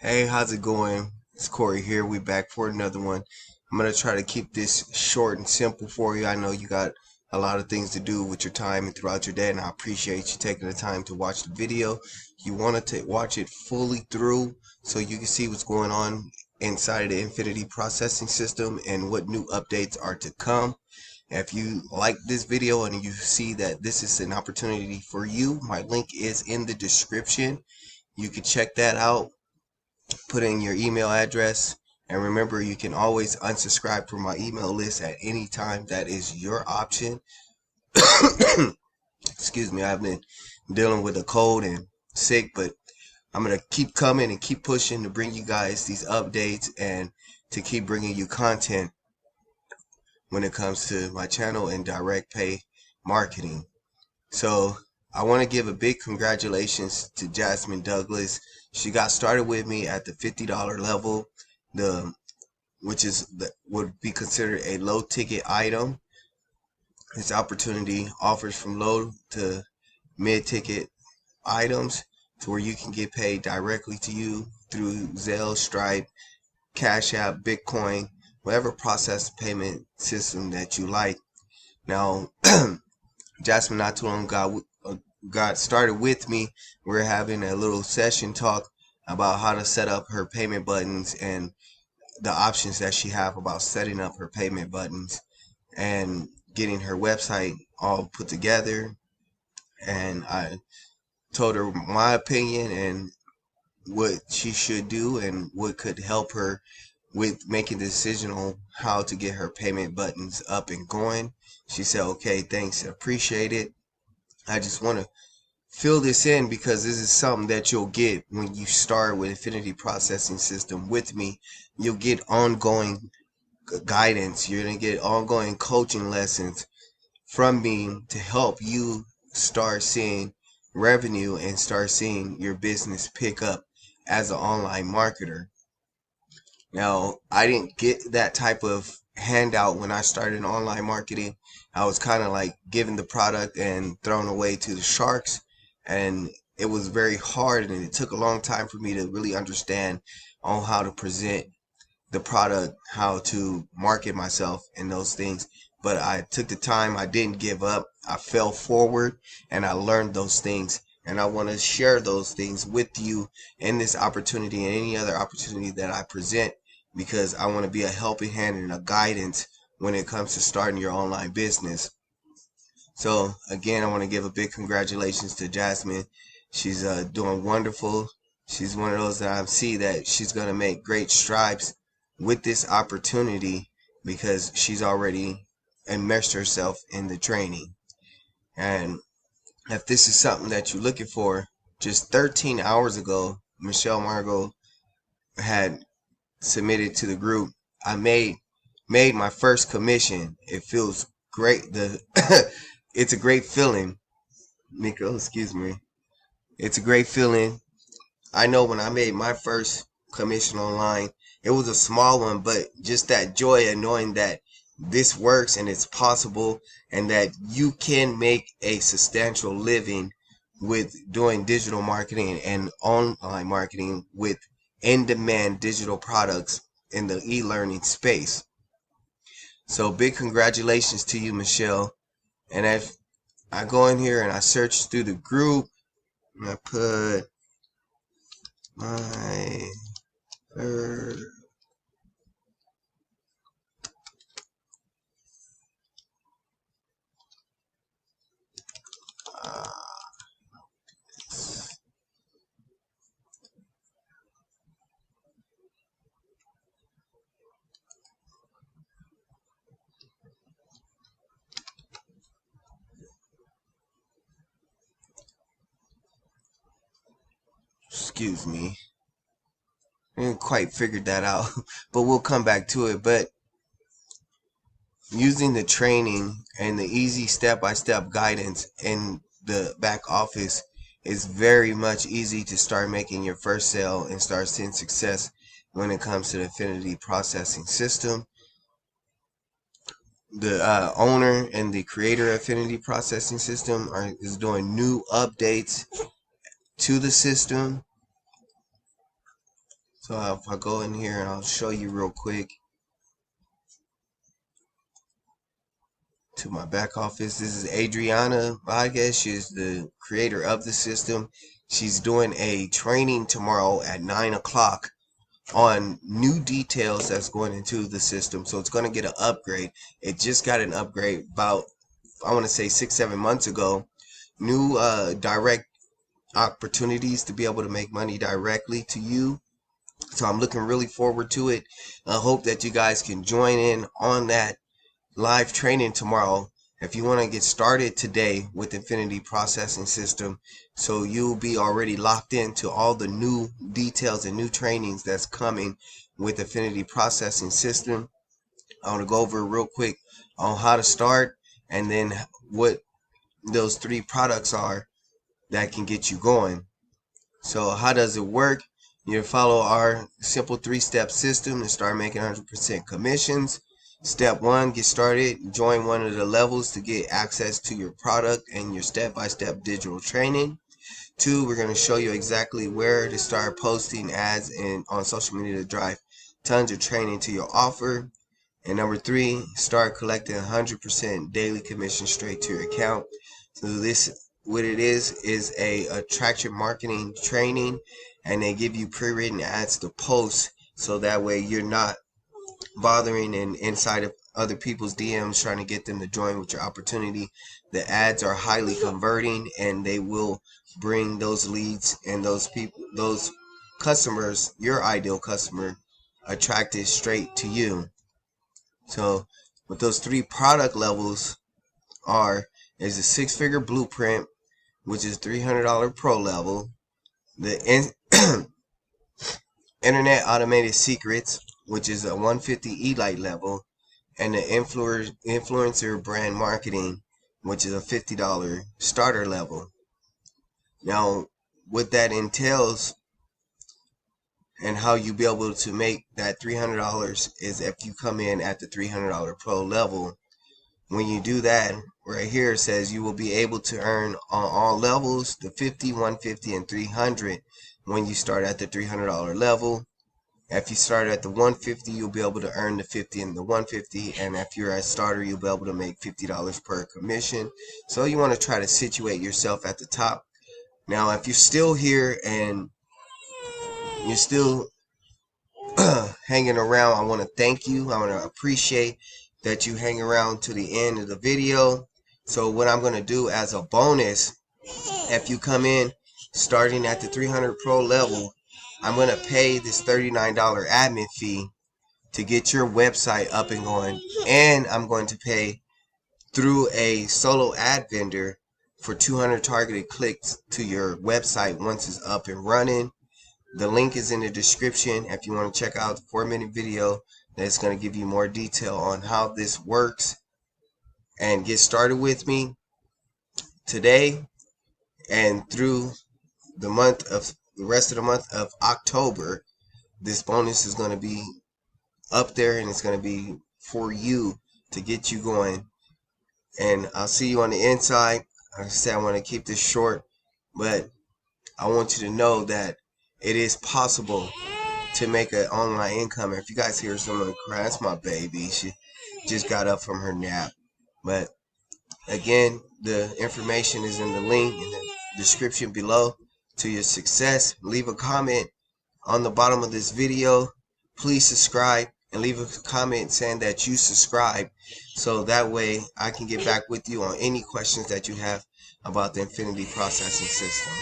Hey, how's it going? It's Corey here. We back for another one. I'm gonna try to keep this short and simple for you. I know you got a lot of things to do with your time and throughout your day, and I appreciate you taking the time to watch the video. You want to watch it fully through so you can see what's going on inside of the Infinity Processing System and what new updates are to come. If you like this video and you see that this is an opportunity for you, my link is in the description. You can check that out, put in your email address, and remember, you can always unsubscribe from my email list at any time. That is your option. Excuse me, I've been dealing with a cold and sick, but I'm going to keep coming and keep pushing to bring you guys these updates and to keep bringing you content when it comes to my channel and direct pay marketing. So I want to give a big congratulations to Jasmine Douglas. She got started with me at the $50 level, the which is would be considered a low ticket item. This opportunity offers from low to mid ticket items to where you can get paid directly to you through Zelle, Stripe, Cash App, Bitcoin, whatever process payment system that you like. Now, Jasmine not too long ago got started with me. We're having a little session talk about how to set up her payment buttons and the options that she have about setting up her payment buttons and getting her website all put together. And I told her my opinion and what she should do and what could help her with making the decision on how to get her payment buttons up and going. She said, okay, thanks, appreciate it. I just want to fill this in because this is something that you'll get when you start with Infinity Processing System with me. You'll get ongoing guidance. You're going to get ongoing coaching lessons from me to help you start seeing revenue and start seeing your business pick up as an online marketer. Now, I didn't get that type of handout when I started online marketing. I was kind of like given the product and thrown away to the sharks, and it was very hard, and it took a long time for me to really understand on how to present the product, how to market myself and those things. But I took the time, I didn't give up, I fell forward, and I learned those things. And I want to share those things with you in this opportunity and any other opportunity that I present because I want to be a helping hand and a guidance when it comes to starting your online business. So again, I want to give a big congratulations to Jasmine. She's doing wonderful. She's one of those that I see that she's going to make great strides with this opportunity because she's already immersed herself in the training. And if this is something that you're looking for, just 13 hours ago, Michelle Margot had submitted to the group. I made my first commission. It feels great. It's a great feeling. Nico, excuse me. It's a great feeling. I know when I made my first commission online, it was a small one, but just that joy of knowing that this works and it's possible and that you can make a substantial living with doing digital marketing and online marketing with in-demand digital products in the e-learning space. So big congratulations to you, Michelle. And if I go in here and I search through the group and I put my first, uh, excuse me, I didn't quite figure that out, but we'll come back to it. But using the training and the easy step-by-step guidance in the back office is very much easy to start making your first sale and start seeing success when it comes to the Infinity Processing System. The owner and the creator of Infinity Processing System is doing new updates to the system. So if I go in here and I'll show you real quick to my back office. This is Adriana Vargas. She's the creator of the system. She's doing a training tomorrow at 9 o'clock on new details that's going into the system. So it's going to get an upgrade. It just got an upgrade about, I want to say 6-7 months ago. New direct opportunities to be able to make money directly to you. So I'm looking really forward to it. I hope that you guys can join in on that live training tomorrow if you want to get started today with Infinity Processing System, so you'll be already locked into all the new details and new trainings that's coming with Infinity Processing System. I want to go over real quick on how to start and then what those 3 products are that can get you going. So how does it work? You follow our simple 3-step system to start making 100% commissions. Step 1, get started. Join one of the levels to get access to your product and your step-by-step digital training. 2, we're going to show you exactly where to start posting ads on social media to drive tons of training to your offer. And number 3, start collecting 100% daily commission straight to your account. So this, what it is a attraction marketing training, and they give you pre-written ads to post, so that way you're not bothering and inside of other people's DMs trying to get them to join with your opportunity. The ads are highly converting, and they will bring those leads and those people, those customers, your ideal customer, attracted straight to you. So what those 3 product levels is a 6-figure blueprint, which is $300 pro level, the internet automated secrets, which is a 150 Elite level, and the influencer brand marketing, which is a $50 starter level. Now, what that entails and how you be able to make that $300 is if you come in at the $300 pro level. When you do that, right here it says you will be able to earn on all levels, the 50, 150, and 300 when you start at the $300 level. If you start at the 150, you'll be able to earn the 50 and the 150, and if you're a starter, you'll be able to make $50 per commission. So you want to try to situate yourself at the top. Now, if you're still here and you're still hanging around, I want to thank you. I want to appreciate that you hang around to the end of the video. So what I'm going to do as a bonus, if you come in starting at the 300 pro level, I'm going to pay this $39 admin fee to get your website up and going, and I'm going to pay through a solo ad vendor for 200 targeted clicks to your website once it's up and running. The link is in the description if you want to check out the 4-minute video that's going to give you more detail on how this works, and get started with me today and through the rest of the month of October. This bonus is going to be up there, and it's going to be for you to get you going. And I'll see you on the inside. Like I said, I want to keep this short, but I want you to know that it is possible to make an online income. If you guys hear someone cry, that's my baby. She just got up from her nap. But again, the information is in the link in the description below to your success. Leave a comment on the bottom of this video. Please subscribe and leave a comment saying that you subscribe, so that way I can get back with you on any questions that you have about the Infinity Processing System.